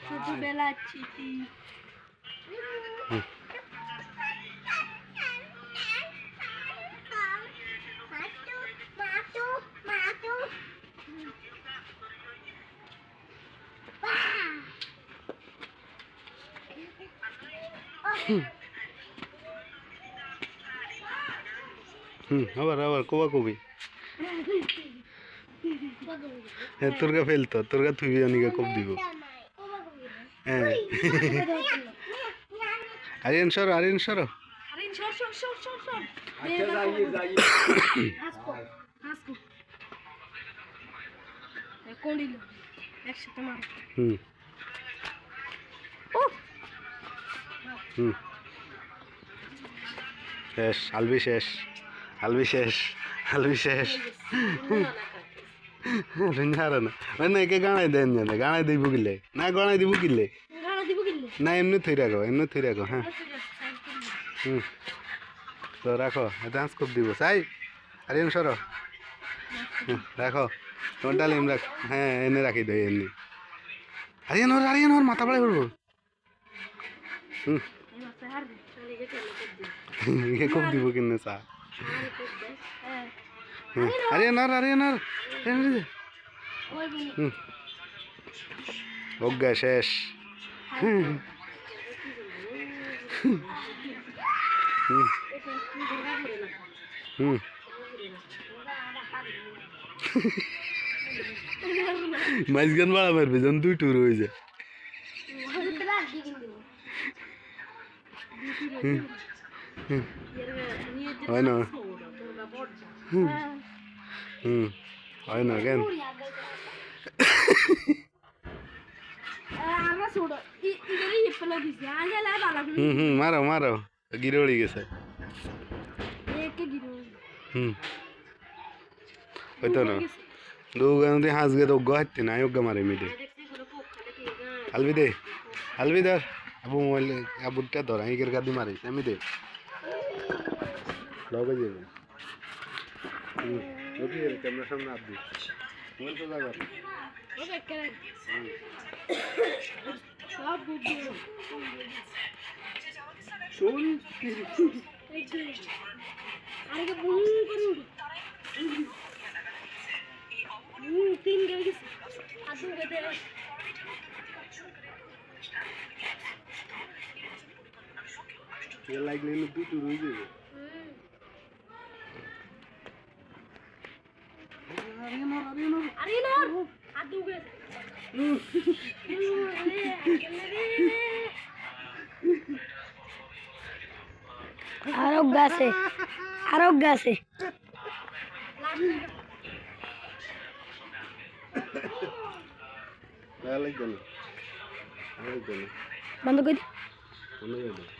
ছোটবেলার স্মৃতি। আবার আবার কোবা কবি হ্যাঁ তোরগা ফেলতো তোরগা তুই অনিকা কব দিব হ্যাঁ আরিয়ান সর আরিন সর সর সর সর সর। হাসকো কোলিল একসাথে মার। ও শেষ আলবি শেষ আলবি শেষ আলবি শেষ না একে গানাই দেন জানে গানাই দিব কিলে না গানাই দিব কিলে গানা দিব কিলে না এমনি থই রাখো হ্যাঁ তো রাখো ডান্স কর দিব চাই আরিয়ান সর রাখো তোমার ডালিম রাখ হ্যাঁ এনে রাখি দেয় এমনি আরিয়ান ওর মাথা বাড়াই করবো কব দিব কিনে চা আরিয়ান অজ্ঞা শেষ মাঝখান বাড়া মারবে যখন দুই টুর হয়ে যায় হয় না হয় না কেন মারো মারো গিরে উড়ি গেছে হয়তো না দৌগানোতে হাঁস গে দৌগ হাঁটতে না অজ্ঞা মারে মিডে আলবি ধর আবু মোবাইল আবুটা ধর আইকের গাদি মারিস আমি দে লগে যাবে ওকে ক্যামেরার সামনে আপনি মোবাইল তো লাগা সব বুঝি শোন আরে বুম করুন তিন গেছে আদু গেছে ये लाइक लेने दू टू रोई दे আরিয়ান আদু গেছে আরোগ্য আছে লাইক দেন বন্ধ করে বন্ধ করে